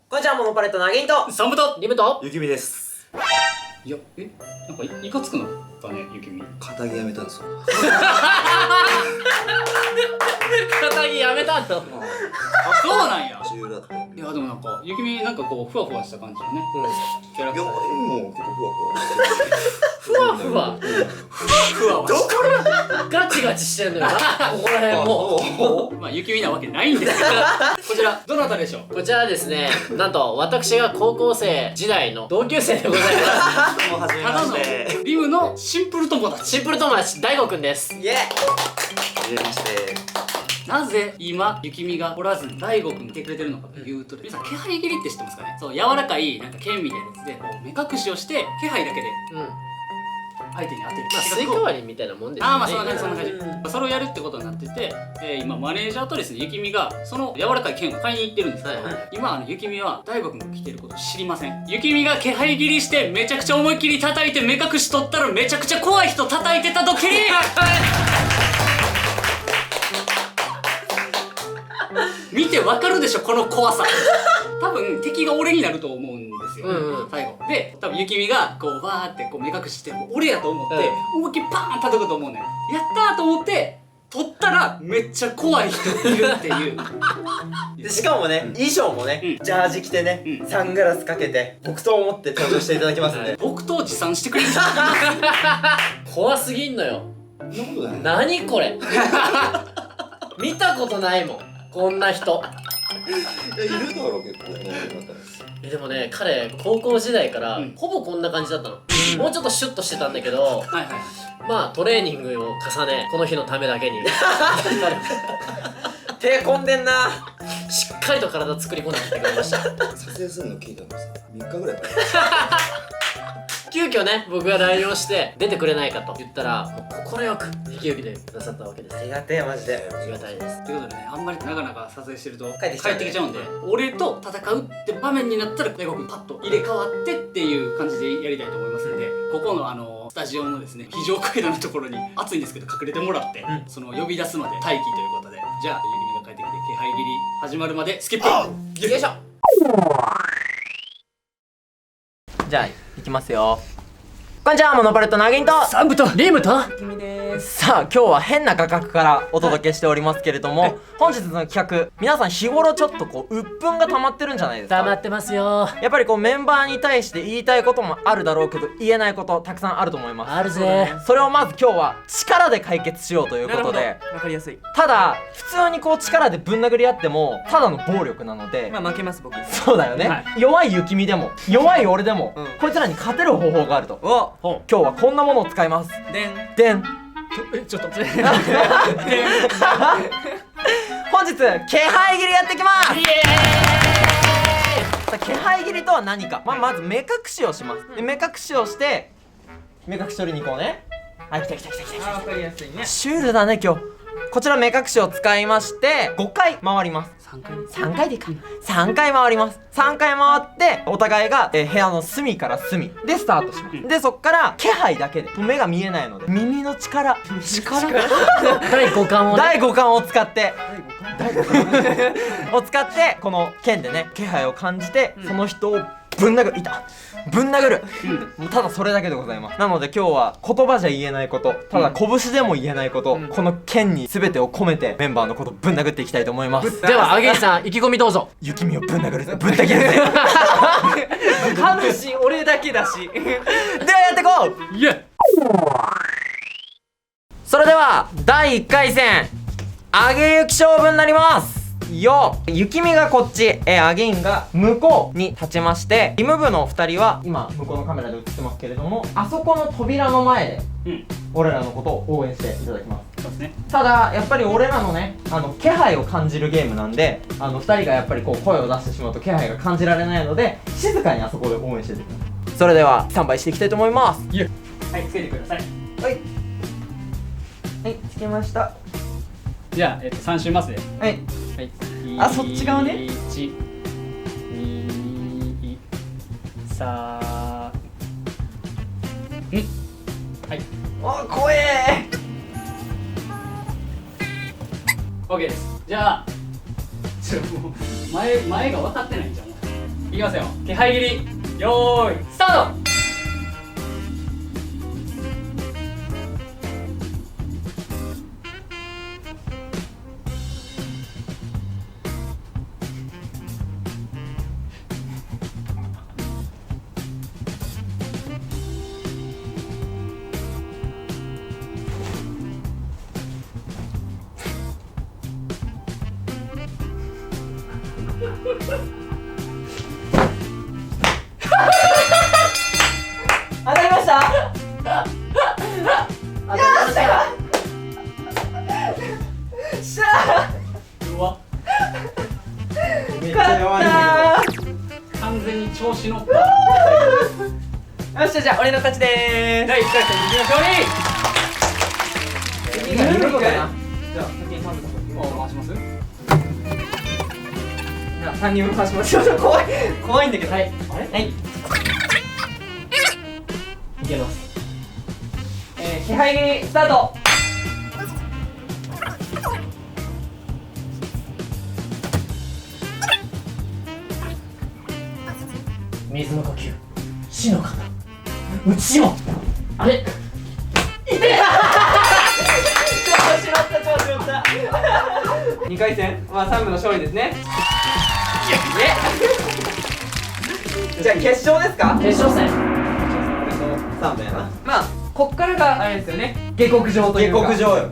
こんにちは、モノパレットナギンとサムとリムとゆきみです。いや、なんかいかつくなったね、ゆきみ。肩着やめたんですよ。肩着やめたんだもん。あ、そうなんや。重要だったよ。いや、でもなんか、ゆきみなんかこう、ふわふわした感じのね、キャラいや、クターで。もう結構ふわふわしてる。ふわふわふわふわガチガチしてんのよな、ここら辺も。まあ、ゆきみなわけないんですけど、こちら、どなたでしょう？こちらはですね、なんと私が高校生時代の同級生でございまもう初めただのまして。リムのシンプル友達。す。シンプル友達、大悟くんです。イエ初めまして。なぜ今、ゆきみがおらず、大悟くん来てくれてるのかというと、皆さん、気配切りって知ってますかね？そう、柔らかい、なんか剣みたいなやつで、こう、目隠しをして、気配だけでうん。ま相手に当てる。あ、スイカ割りみたいなもんですよね。ああ、まあそんな感じ、そんな感じ。それをやるってことになってて、今マネージャーとですね、ゆきみがその柔らかい剣を買いに行ってるんですけど、はいはい今ゆきみは大悟くんが来てることを知りません。ゆきみが気配切りしてめちゃくちゃ思いっきり叩いて目隠し取ったらめちゃくちゃ怖い人叩いてたドッキリ見てわかるでしょ、この怖さ。多分敵が俺になると思うんですよ、最後で、多分ゆきみがこうわーってこう目隠しして俺やと思って、思いっきりパーン叩くと思うねん。やったーと思って取ったらめっちゃ怖い人いるっていうでしかもね、衣装もね、ジャージ着てね、サングラスかけて木刀を持って登場していただきますんで。木刀持参してくれる怖すぎんのよ。そんなことない。何これ。見たことないもん、こんな人。いや、いるだろう結構。でもね、彼高校時代からほぼこんな感じだったの。もうちょっとシュッとしてたんだけど、はいはい。まあトレーニングを重ね、この日のためだけに手込んでんな。しっかりと体作り込んできてくれました。撮影するの聞いたのさ、3日ぐらいか急遽ね、僕が LINE をして出てくれないかと言ったら、もう快く引き受けてくださったわけです。ありがてえ、マジで。ありがたいです。ということでね、あんまり長々撮影してると帰ってきちゃうね帰ってきちゃうんで、俺と戦うって場面になったら大悟くんパッと入れ替わってっていう感じでやりたいと思いますので、ここのスタジオのですね、非常階段のところに暑いんですけど隠れてもらって、その呼び出すまで待機ということで、じゃあゆきみが帰ってきて気配切り始まるまでスキップ。よいしょ。じゃあ、いきますよ。こんにちは、モノパレットナギンとサブとリムとさあ、今日は変な画角からお届けしておりますけれども、本日の企画、皆さん日頃ちょっとこう鬱憤が溜まってるんじゃないですか。黙ってますよ。やっぱりこうメンバーに対して言いたいこともあるだろうけど、言えないことたくさんあると思います。あるぜ。それをまず今日は力で解決しようということで、わかりやすい。ただ普通にこう力でぶん殴り合ってもただの暴力なので、まあ負けます僕。そうだよね、はい弱い雪見でも弱い俺でも、うんこいつらに勝てる方法があると。お、今日はこんなものを使います。でん。でんちょっと本日気配切りやってきます。イエさあ気配切りとは何か、まず目隠しをします。で目隠しをして目隠し取りに行こうね。はい、来た来た来た来た。わかりやすいね。シュールだね今日。こちら目隠しを使いまして5回回ります。3回でいいか。3回回ります。3回回ってお互いが、部屋の隅から隅でスタートします。でそっから気配だけで、もう目が見えないので耳の力第5巻をね。第5感を使ってを使ってこの剣でね気配を感じて、その人をぶん殴る、ぶん殴る、もうただそれだけでございます。なので今日は言葉じゃ言えないこと、ただ拳でも言えないこと、この剣に全てを込めてメンバーのことをぶん殴っていきたいと思います。ではアゲイさん、意気込みどうぞ。雪見をぶん殴るぜ、ぶんた切るぜ。話俺だけだし。ではやってこう。イエそれでは第1回戦上げ行き勝負になりますよ。雪見がこっち、アゲインが向こうに立ちまして、リム部の2人は今向こうのカメラで映ってますけれども、あそこの扉の前で俺らのことを応援していただきます。そうですね。ただやっぱり俺らのね、気配を感じるゲームなんで、2人がやっぱりこう声を出してしまうと気配が感じられないので、静かにあそこで応援していただきます。それではスタンバイしていきたいと思います。はい、つけてください。はいはい、つけました。じゃあ、3周ますね。はいはい。あそっち側ね。1、2、3、はい。お、怖えOK です。じゃあ、もう前が分かってないんじゃん。きますよ。気配切りよーいスタート。当たりました。うわめっちゃ弱いんだ完全に調子乗った。けど。よっしゃ、じゃあ俺の勝ちでー第1回戦いきましょす。次がリムコかな。じゃあ先にサンドう。もう回します。じゃあ3人分回しましょう。怖いんだけど。はい。あれはい。いけます気配切りスタート。水の呼吸死の方うちよあれ2回戦まあ3部の勝利ですね。じゃあ決勝ですか。決勝戦3部やな。まあこっからがあれですよね、下克上というか。下克上よ。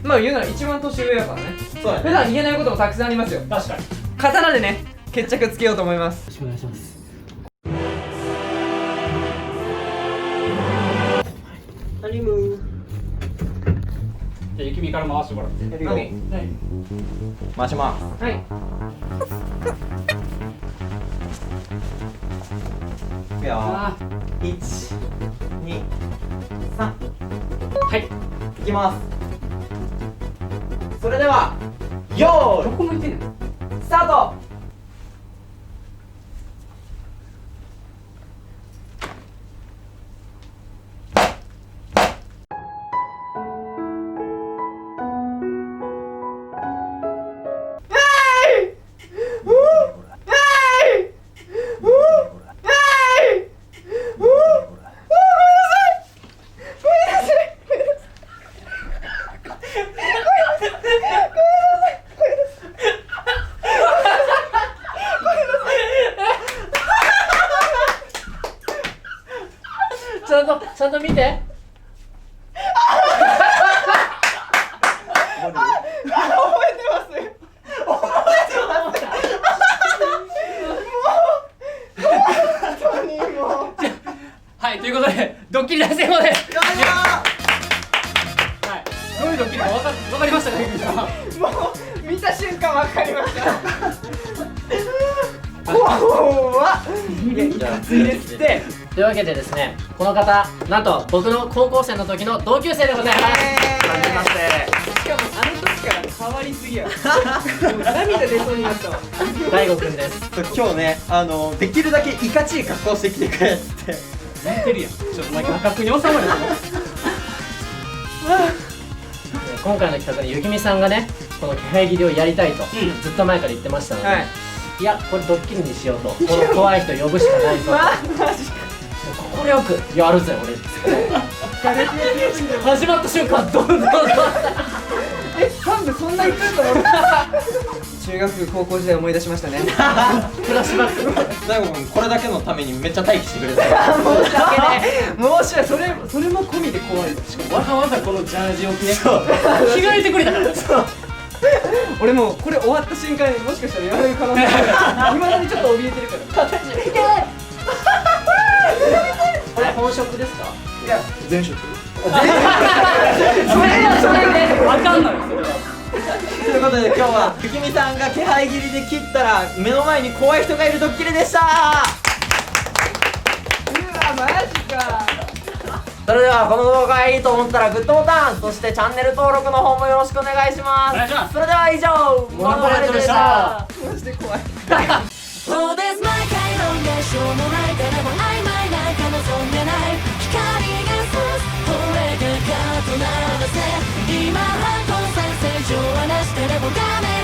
まあ言うなら一番年上やからね。そうやね。普段言えないこともたくさんありますよ。確かに。刀でね決着つけようと思います。よろしくお願いします。ハリムー。じゃあゆきみから回してもらって。やるよ。回します。はい。いくよ。あ1、2、3。はい。いきます。それでは、よーいどこ向いてんの。スタート。ちゃんと見てはい、ということでドッキリ大成功です。はい。どういうドッキリかわかりましたか、ゆきみさん。もう見た瞬間わかりました。怖っ。いや熱いですって。というわけでですね、この方なんと僕の高校生の時の同級生でございます。しかもあの時から変わりすぎや。もう涙出そうになったわ。大悟くんです。今日ね、できるだけいかちい格好してきてくれって。似てるやん。ちょっとお前画角に収まるよ。今回の企画にゆきみさんがねこの気配切りをやりたいと、んずっと前から言ってましたので、はい。いやこれドッキリにしようと、この怖い人呼ぶしかないぞと快くやるぜ俺っつって始まった瞬間どんどん3部そんな行くと思った。中学高校時代思い出しましたね。フラッシュバック。大悟君これだけのためにめっちゃ待機してくれた。申し訳ない。申し訳ない。それも込みで怖い。しかもわざわざこのジャージを着て着替えてくれたから。俺もうこれ終わった瞬間にもしかしたらやられる可能性ある。未だにちょっと怯えてるから。これ本職ですか？いや全職。わかんないよそれは。ということで今日はゆきみさんが気配切りで切ったら目の前に怖い人がいるドッキリでした。うわマジか。それではこの動画がいいと思ったらグッドボタン、そしてチャンネル登録の方もよろしくお願いします。お願いします。それでは以上モノマネットでした。マジで怖い。そうです毎回のんでしょうもない誰も曖昧なか望んでない光が差すこれがカートなのですね今は交際正常はなしでもダメ